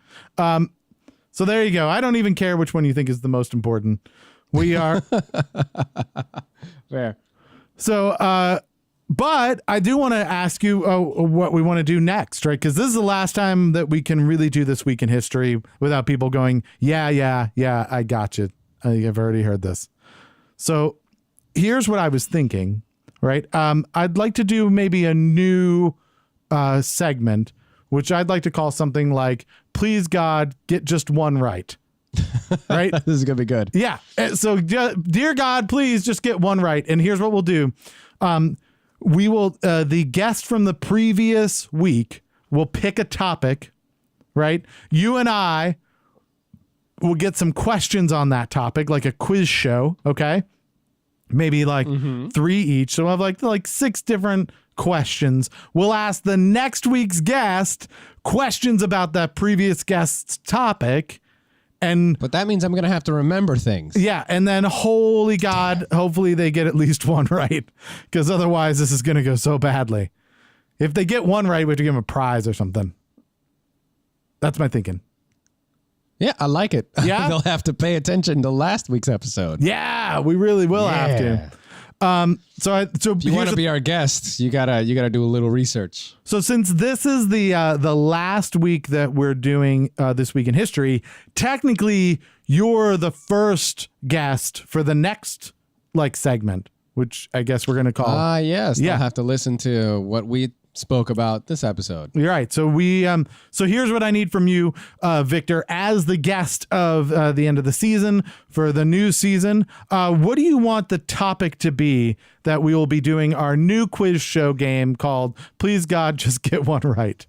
So there you go. I don't even care which one you think is the most important. We are. Fair. So, but I do want to ask you what we want to do next, right? Because this is the last time that we can really do This Week in History without people going, yeah, I got you. I've already heard this. So here's what I was thinking, right? I'd like to do maybe a new segment, which I'd like to call something like, please God, get just one right. Right? This is going to be good. Yeah. So, dear God, please just get one right. And here's what we'll do. We will, the guest from the previous week will pick a topic, right? You and I will get some questions on that topic, like a quiz show. Okay. Maybe like 3 each. So we'll have like 6 different questions. We'll ask the next week's guest questions about that previous guest's topic. But that means I'm going to have to remember things. Yeah, and then holy God, hopefully they get at least one right, because otherwise this is going to go so badly. If they get one right, we have to give them a prize or something. That's my thinking. Yeah, I like it. Yeah? They'll have to pay attention to last week's episode. Yeah, we really will have to. So If you want to be our guest, you gotta do a little research. So since this is the last week that we're doing This Week in History, technically you're the first guest for the next segment, which I guess we're gonna call. Yes. Yeah. I'll have to listen to what we spoke about this episode. You're right. So so here's what I need from you, Victor, as the guest of the end of the season for the new season. What do you want the topic to be that we will be doing our new quiz show game called Please God, Just Get One Right?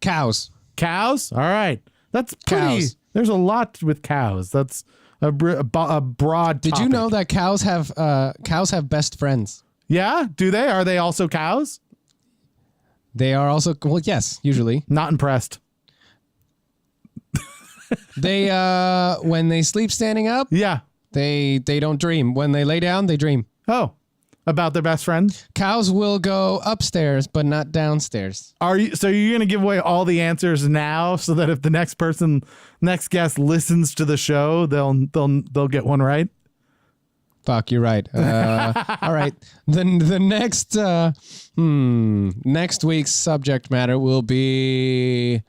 Cows. Cows? All right. That's pretty. Cows. There's a lot with cows. That's a broad topic. Did you know that cows have best friends? Yeah? Do they? Are they also cows? They are also, well, yes, usually. Not impressed. They when they sleep standing up, Yeah. they don't dream. When they lay down, they dream. Oh, about their best friends? Cows will go upstairs, but not downstairs. So you're going to give away all the answers now so that if the next guest listens to the show, they'll get one right? Fuck, you're right. All right. Then the next week's subject matter will be.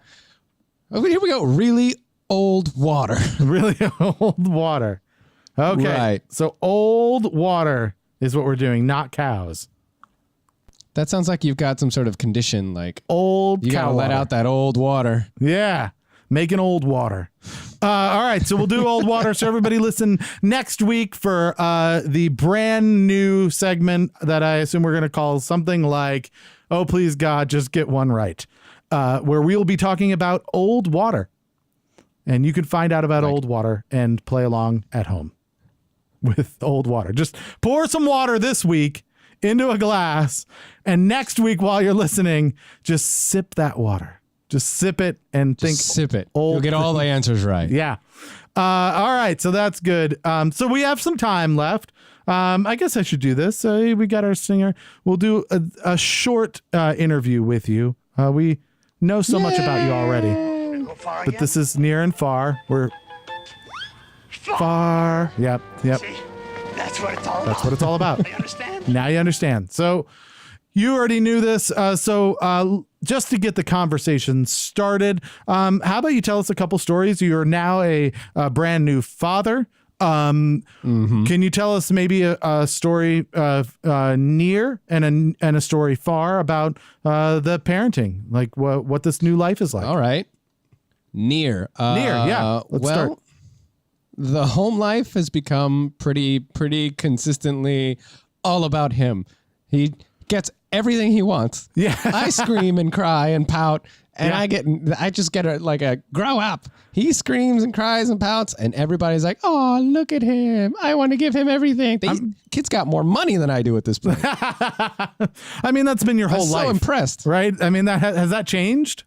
Oh, here we go. Really old water. Really old water. Okay. Right. So old water is what we're doing, not cows. That sounds like you've got some sort of condition, like Old you cow gotta let water. out that old water. Yeah. Making old water. All right. So we'll do old water. So everybody listen next week for the brand new segment that I assume we're going to call something like, "Oh, please God, just get one right," where we will be talking about old water. And you can find out about old water and play along at home with old water. Just pour some water this week into a glass. And next week, while you're listening, just sip that water. Just sip it and think. Sip it. Old You'll get all the answers right. Yeah. All right. So that's good. So we have some time left. I guess I should do this. We got our singer. We'll do a short interview with you. We know so much about you already. But this is near and far. We're far. Yep. See, that's what it's all about. That's what it's all about. I understand. Now you understand. So you already knew this. So just to get the conversation started, how about you tell us a couple stories? You're now a brand new father. Can you tell us maybe a story near and a story far about the parenting, like what this new life is like? All right. Near. Yeah. Let's start. The home life has become pretty consistently all about him. He gets everything he wants. Yeah. I scream and cry and pout, and Yeah. I just get a grow up. He screams and cries and pouts, and everybody's like, "Oh, look at him! I want to give him everything." Kids got more money than I do at this point. I mean, that's been your whole I'm life. so impressed, right? I mean, has that changed?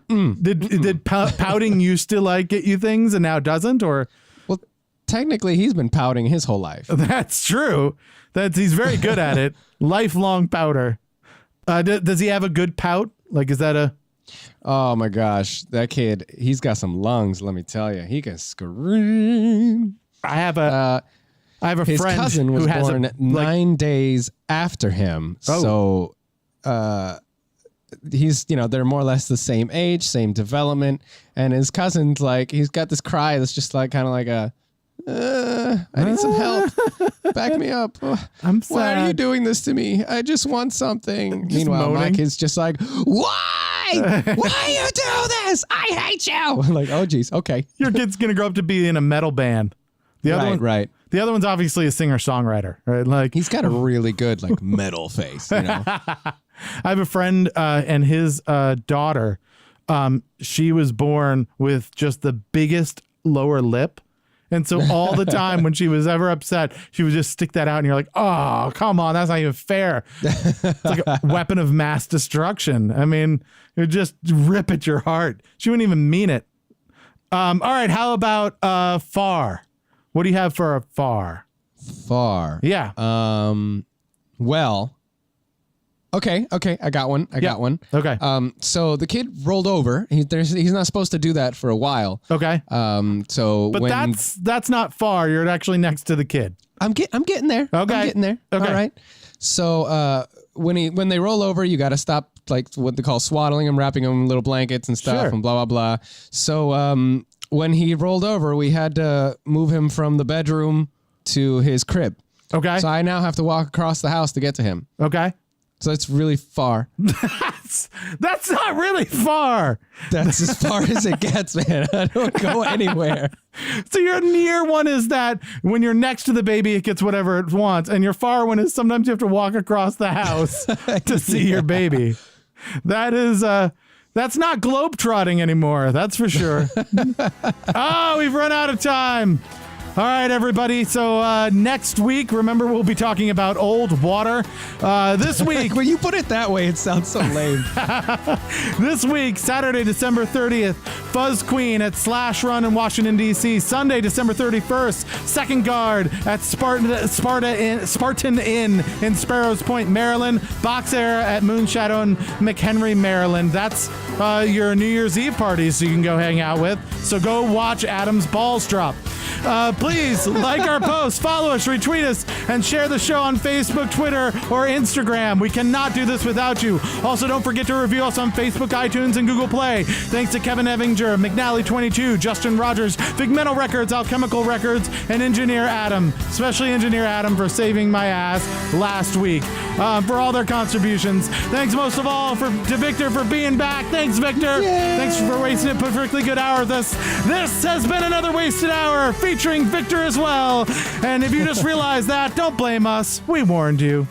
Did pouting used to like get you things and now doesn't, or? Well, technically, he's been pouting his whole life. That's true. He's very good at it. Lifelong pouter. Does he have a good pout? Like, is that a? Oh my gosh, that kid, he's got some lungs. Let me tell you, he can scream. I have a His friend cousin was who has born 9 days after him. Oh. So he's, they're more or less the same age, same development. And his cousin's like, he's got this cry that's just like kind of like a, I need some help. Back me up. I'm Why are you sad. doing this to me? I just want something. Just Meanwhile, my moaning. kid's just like, why? Why you do this? I hate you. I'm like, oh, geez. Okay. Your kid's gonna grow up to be in a metal band. The other one, Right. The other one's obviously a singer-songwriter, right? Like He's got a really good like metal face, I have a friend and his daughter. She was born with just the biggest lower lip. And so all the time when she was ever upset, she would just stick that out and you're like, oh, come on. That's not even fair. It's like a weapon of mass destruction. I mean, it would just rip at your heart. She wouldn't even mean it. All right. How about far? What do you have for a far? Far. Yeah. Well. Okay. I got one. I got one. Okay. So the kid rolled over. He's not supposed to do that for a while. Okay. So But when that's not far. You're actually next to the kid. I'm getting there. Okay. I'm getting there. Okay. All right. So when they roll over, you got to stop like what they call swaddling them, wrapping them in little blankets and stuff, Sure. and blah blah blah. So when he rolled over, we had to move him from the bedroom to his crib. Okay. So I now have to walk across the house to get to him. Okay. So it's really far. That's not really far. That's as far as it gets, man. I don't go anywhere. So your near one is that when you're next to the baby, it gets whatever it wants. And your far one is sometimes you have to walk across the house to see your baby. That is, that's not globetrotting anymore. That's for sure. Oh, we've run out of time. All right, everybody. So next week, remember, we'll be talking about old water. This week, When you put it that way, it sounds so lame. This week, Saturday, December 30th, Fuzz Queen at Slash Run in Washington, D.C. Sunday, December 31st, Second Guard at Spartan Inn in Sparrows Point, Maryland. Box Era at Moonshadow in McHenry, Maryland. That's your New Year's Eve parties so you can go hang out with. So go watch Adam's balls drop. Please like our posts, follow us, retweet us, and share the show on Facebook, Twitter, or Instagram. We cannot do this without you. Also, don't forget to review us on Facebook, iTunes, and Google Play. Thanks to Kevin Evinger, McNally22, Justin Rogers, Figmental Records, Alchemical Records, and Engineer Adam, especially Engineer Adam for saving my ass last week, for all their contributions. Thanks most of all to Victor for being back. Thanks, Victor. Yay. Thanks for wasting a perfectly good hour with us. This has been another Wasted Hour featuring Victor as well. And if you just realized that, don't blame us. We warned you.